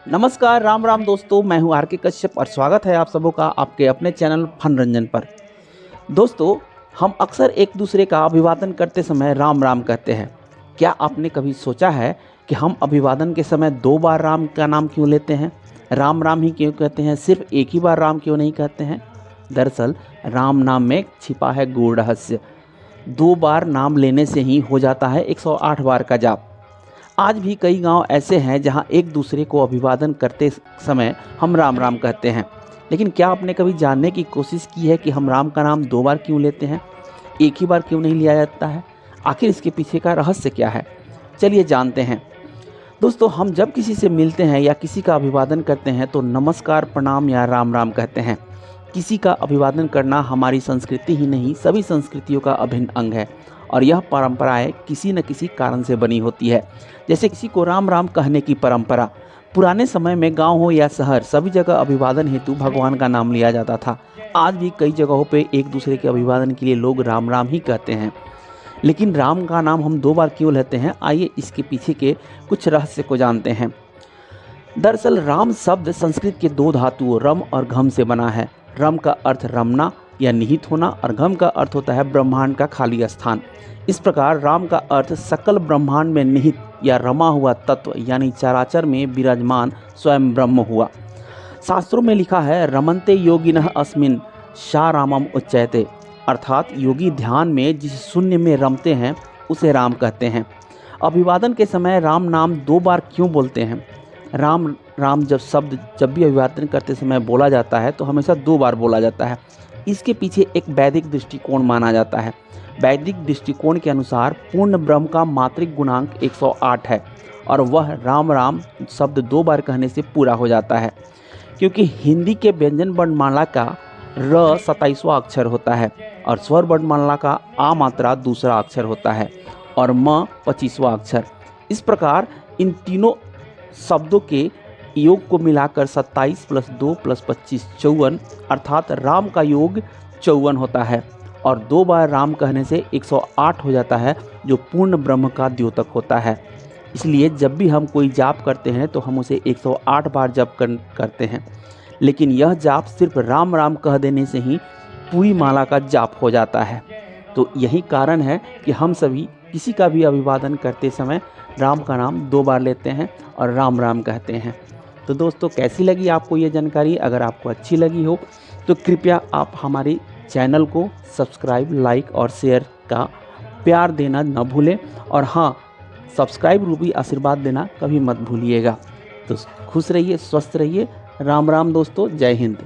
नमस्कार, राम राम दोस्तों। मैं हूं आर के कश्यप और स्वागत है आप सबों का आपके अपने चैनल फनरंजन पर। दोस्तों, हम अक्सर एक दूसरे का अभिवादन करते समय राम राम कहते हैं। क्या आपने कभी सोचा है कि हम अभिवादन के समय 2 बार राम का नाम क्यों लेते हैं? राम राम ही क्यों कहते हैं, सिर्फ एक ही बार राम क्यों नहीं कहते हैं? दरअसल राम नाम में छिपा है गूढ़ रहस्य। 2 बार नाम लेने से ही हो जाता है 108 बार का जाप। आज भी कई गांव ऐसे हैं जहां एक दूसरे को अभिवादन करते समय हम राम राम कहते हैं। लेकिन क्या आपने कभी जानने की कोशिश की है कि हम राम का नाम 2 बार क्यों लेते हैं, एक ही बार क्यों नहीं लिया जाता है? आखिर इसके पीछे का रहस्य क्या है? चलिए जानते हैं। दोस्तों, हम जब किसी से मिलते हैं या किसी का अभिवादन करते हैं तो नमस्कार, प्रणाम या राम राम कहते हैं। किसी का अभिवादन करना हमारी संस्कृति ही नहीं, सभी संस्कृतियों का अभिन्न अंग है और यह परंपराएं किसी न किसी कारण से बनी होती है। जैसे किसी को राम राम कहने की परंपरा। पुराने समय में गांव हो या शहर, सभी जगह अभिवादन हेतु भगवान का नाम लिया जाता था। आज भी कई जगहों पे एक दूसरे के अभिवादन के लिए लोग राम राम ही कहते हैं। लेकिन राम का नाम हम 2 बार क्यों लेते हैं, आइए इसके पीछे के कुछ रहस्य को जानते हैं। दरअसल राम शब्द संस्कृत के 2 धातुओं रम और घम से बना है। रम का अर्थ रमना या निहित होना और घम का अर्थ होता है ब्रह्मांड का खाली स्थान। इस प्रकार राम का अर्थ सकल ब्रह्मांड में निहित या रमा हुआ तत्व यानी चराचर में विराजमान स्वयं ब्रह्म हुआ। शास्त्रों में लिखा है रमन्ते योगिनः अस्मिन् सा रामम उच्यते, अर्थात योगी ध्यान में जिस शून्य में रमते हैं उसे राम कहते हैं। अभिवादन के समय राम नाम 2 बार क्यों बोलते हैं? राम राम जब भी अभिवादन करते समय बोला जाता है तो हमेशा 2 बार बोला जाता है। इसके पीछे एक वैदिक दृष्टिकोण माना जाता है। वैदिक दृष्टिकोण के अनुसार पूर्ण ब्रह्म का मात्रिक गुणांक 108 है और वह राम राम शब्द 2 बार कहने से पूरा हो जाता है। क्योंकि हिंदी के व्यंजन वर्णमाला का र 27वां अक्षर होता है और स्वर वर्णमाला का आ मात्रा दूसरा अक्षर होता है और म 25वां अक्षर। इस प्रकार इन तीनों शब्दों के योग को मिलाकर 27 + 2 + 25 54, अर्थात राम का योग 54 होता है और 2 बार राम कहने से 108 हो जाता है, जो पूर्ण ब्रह्म का द्योतक होता है। इसलिए जब भी हम कोई जाप करते हैं तो हम उसे 108 बार जप करते हैं। लेकिन यह जाप सिर्फ राम राम कह देने से ही पूरी माला का जाप हो जाता है। तो यही कारण है कि हम सभी किसी का भी अभिवादन करते समय राम का नाम 2 बार लेते हैं और राम राम कहते हैं। तो दोस्तों, कैसी लगी आपको ये जानकारी? अगर आपको अच्छी लगी हो तो कृपया आप हमारे चैनल को सब्सक्राइब, लाइक और शेयर का प्यार देना न भूलें और हाँ, सब्सक्राइब रूपी आशीर्वाद देना कभी मत भूलिएगा। तो खुश रहिए, स्वस्थ रहिए। राम राम दोस्तों, जय हिंद।